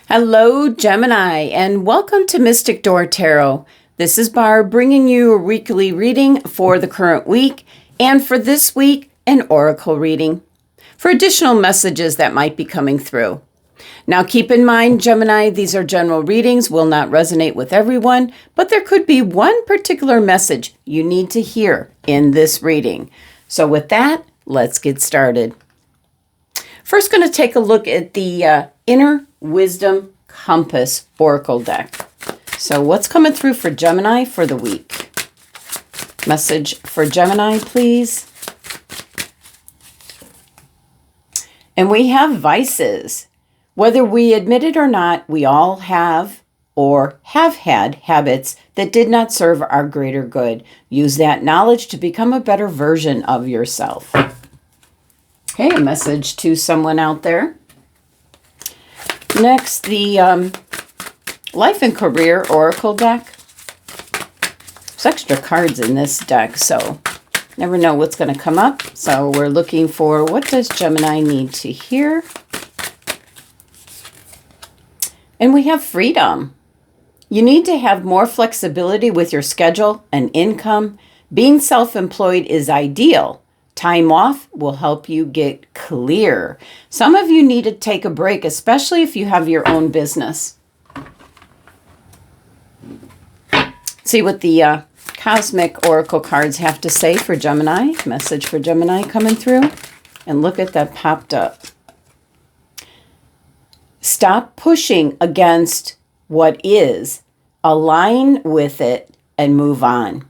Hello, Gemini, and welcome to Mystic Door Tarot. This is Barb bringing you a weekly reading for the current week, and for this week, an oracle reading for additional messages that might be coming through. Now, keep in mind, Gemini, these are general readings, will not resonate with everyone, but there could be one particular message you need to hear in this reading. So with that, let's get started. First, going to take a look at the Inner Wisdom Compass Oracle deck. So what's coming through for Gemini for the week? Message for Gemini, please. And we have vices. Whether we admit it or not, we all have or have had habits that did not serve our greater good. Use that knowledge to become a better version of yourself. Okay, a message to someone out there. Next, the Life and Career Oracle deck. There's extra cards in this deck, so never know what's going to come up. So we're looking for, what does Gemini need to hear? And we have freedom. You need to have more flexibility with your schedule and income. Being self-employed is ideal. Time off will help you get clear. Some of you need to take a break, especially if you have your own business. See what the Cosmic Oracle cards have to say for Gemini. Message for Gemini coming through. And look at that popped up. Stop pushing against what is. Align with it and move on.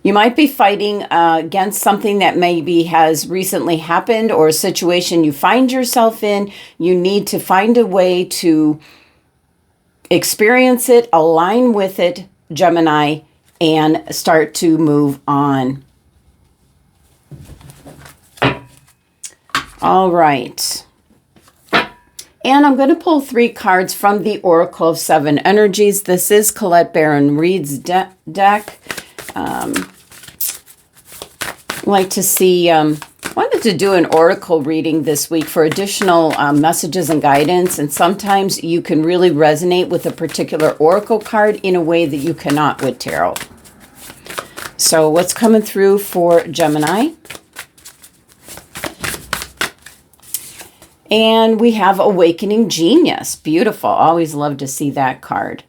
You might be fighting against something that maybe has recently happened or a situation you find yourself in. You need to find a way to experience it, align with it, Gemini, and start to move on. All right. And I'm going to pull 3 cards from the Oracle of 7 Energies. This is Colette Baron-Reid's deck. Like to see, wanted to do an oracle reading this week for additional messages and guidance. And sometimes you can really resonate with a particular oracle card in a way that you cannot with tarot. So what's coming through for Gemini? And we have Awakening Genius. Beautiful. Always love to see that card.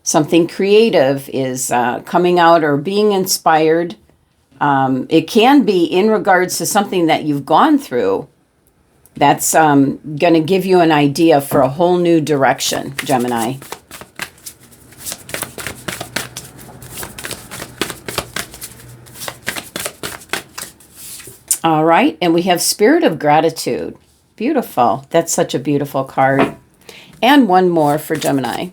Something creative is coming out or being inspired. It can be in regards to something that you've gone through that's going to give you an idea for a whole new direction, Gemini. All right, and we have Spirit of Gratitude. Beautiful. That's such a beautiful card. And one more for Gemini.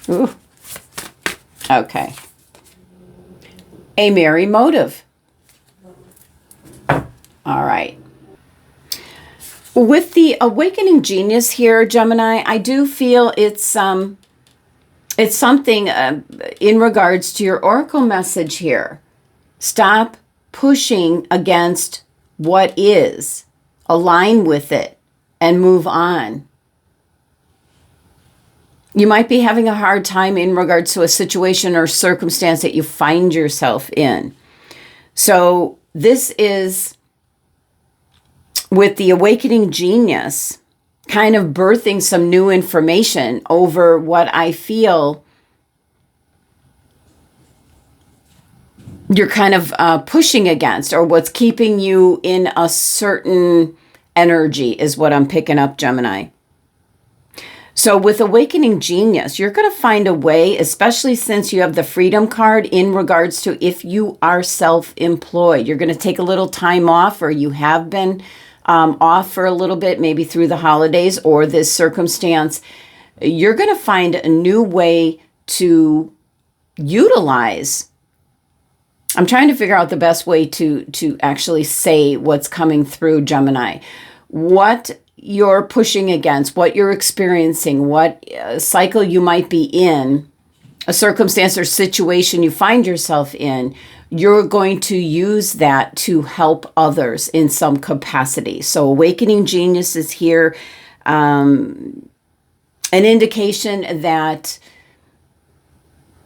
Ooh. Okay. A merry motive. All right. With the Awakening Genius here, Gemini, I do feel it's something in regards to your oracle message here. Stop pushing against what is. Align with it and move on. You might be having a hard time in regards to a situation or circumstance that you find yourself in. So this is, with the Awakening Genius, kind of birthing some new information over what I feel you're kind of pushing against, or what's keeping you in a certain energy is what I'm picking up, Gemini. So with Awakening Genius, you're going to find a way, especially since you have the Freedom card in regards to if you are self-employed. You're going to take a little time off, or you have been off for a little bit, maybe through the holidays or this circumstance. You're going to find a new way to utilize. I'm trying to figure out the best way to actually say what's coming through, Gemini. What you're pushing against, what you're experiencing, what cycle you might be in, a circumstance or situation you find yourself in, you're going to use that to help others in some capacity. So awakening genius is here. An indication that,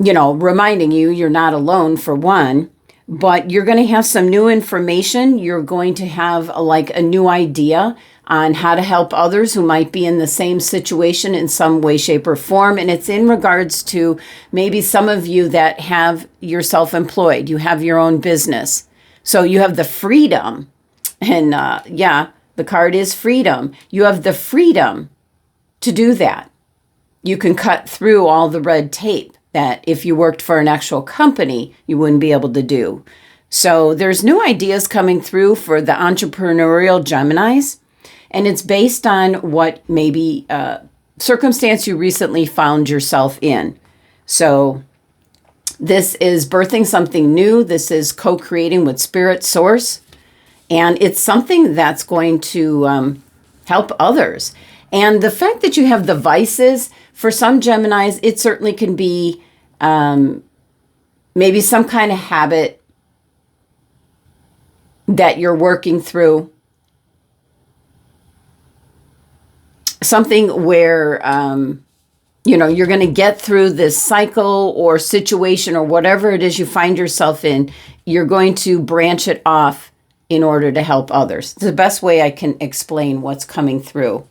reminding you you're not alone for one, but you're going to have some new information. You're going to have a new idea on how to help others who might be in the same situation in some way, shape, or form. And it's in regards to maybe some of you that have you're self-employed. You have your own business. So you have the freedom. And the card is freedom. You have the freedom to do that. You can cut through all the red tape that if you worked for an actual company, you wouldn't be able to do. So there's new ideas coming through for the entrepreneurial Geminis. And it's based on what maybe circumstance you recently found yourself in. So this is birthing something new. This is co-creating with Spirit Source. And it's something that's going to help others. And the fact that you have the vices, for some Geminis, it certainly can be maybe some kind of habit that you're working through. Something where, you're going to get through this cycle or situation or whatever it is you find yourself in. You're going to branch it off in order to help others. It's the best way I can explain what's coming through.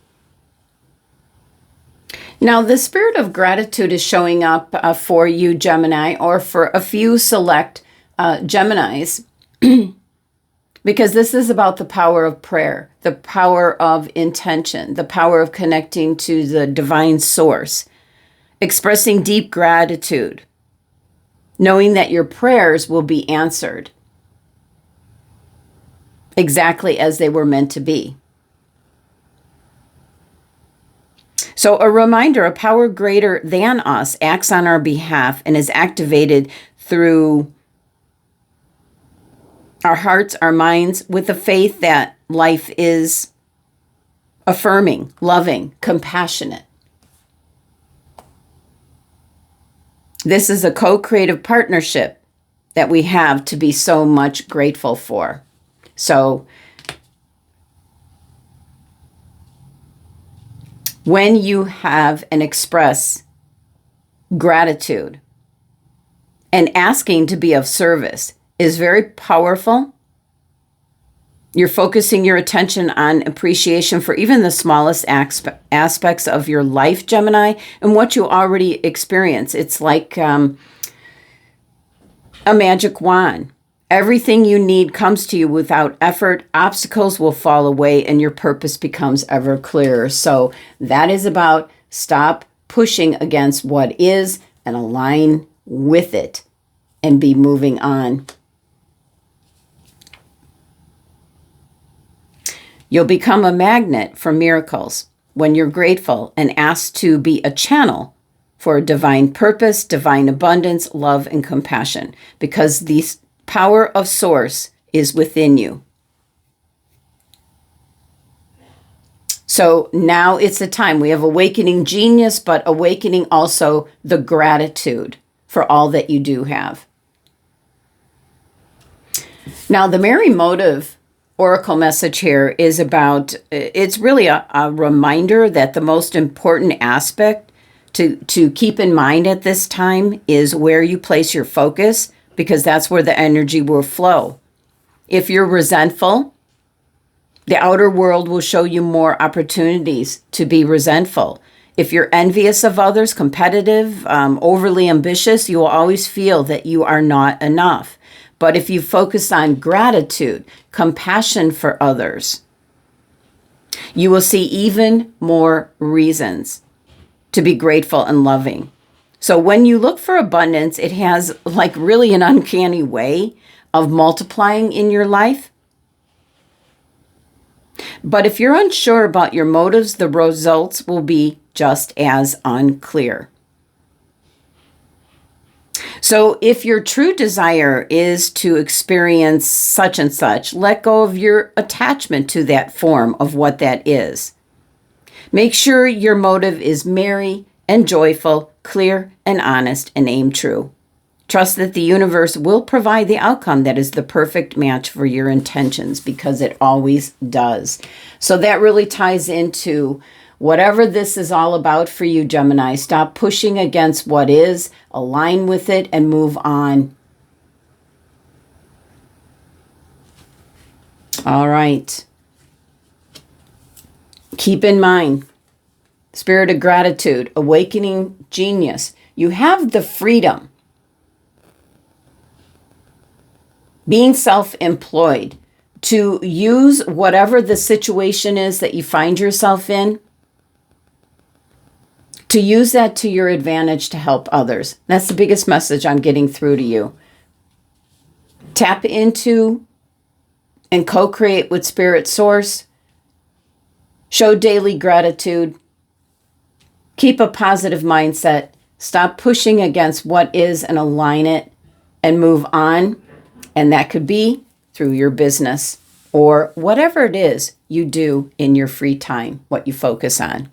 Now, the spirit of gratitude is showing up for you, Gemini, or for a few select Geminis. Because this is about the power of prayer, the power of intention, the power of connecting to the divine source, expressing deep gratitude, knowing that your prayers will be answered exactly as they were meant to be. So a reminder, a power greater than us acts on our behalf and is activated through our hearts, our minds, with the faith that life is affirming, loving, compassionate. This is a co-creative partnership that we have to be so much grateful for. So when you have and express gratitude and asking to be of service is very powerful. You're focusing your attention on appreciation for even the smallest aspects of your life, Gemini, and what you already experience. It's like a magic wand. Everything you need comes to you without effort. Obstacles will fall away and your purpose becomes ever clearer. So that is about stop pushing against what is and align with it and be moving on. You'll become a magnet for miracles when you're grateful and asked to be a channel for divine purpose, divine abundance, love, and compassion, because the power of source is within you. So now it's the time. We have awakening genius, but awakening also the gratitude for all that you do have. Now, the Merry Motive Oracle message here is about, it's really a reminder that the most important aspect to keep in mind at this time is where you place your focus, because that's where the energy will flow. If you're resentful, the outer world will show you more opportunities to be resentful. If you're envious of others, competitive, overly ambitious, you will always feel that you are not enough. But if you focus on gratitude, compassion for others, you will see even more reasons to be grateful and loving. So when you look for abundance, it has really an uncanny way of multiplying in your life. But if you're unsure about your motives, the results will be just as unclear. So if your true desire is to experience such and such, let go of your attachment to that form of what that is. Make sure your motive is merry and joyful, clear and honest, and aim true. Trust that the universe will provide the outcome that is the perfect match for your intentions, because it always does. So that really ties into whatever this is all about for you, Gemini. Stop pushing against what is, align with it, and move on. All right. Keep in mind, spirit of gratitude, awakening genius. You have the freedom, being self-employed, to use whatever the situation is that you find yourself in, to use that to your advantage to help others. That's the biggest message I'm getting through to you. Tap into and co-create with Spirit Source. Show daily gratitude. Keep a positive mindset. Stop pushing against what is and align it and move on. And that could be through your business or whatever it is you do in your free time, what you focus on.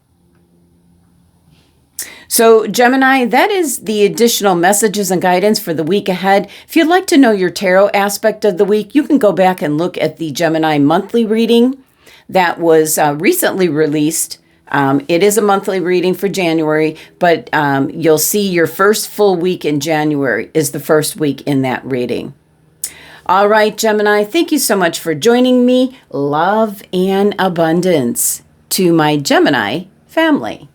So Gemini, that is the additional messages and guidance for the week ahead. If you'd like to know your tarot aspect of the week, you can go back and look at the Gemini monthly reading that was recently released. It is a monthly reading for January, but you'll see your first full week in January is the first week in that reading. All right, Gemini, thank you so much for joining me. Love and abundance to my Gemini family.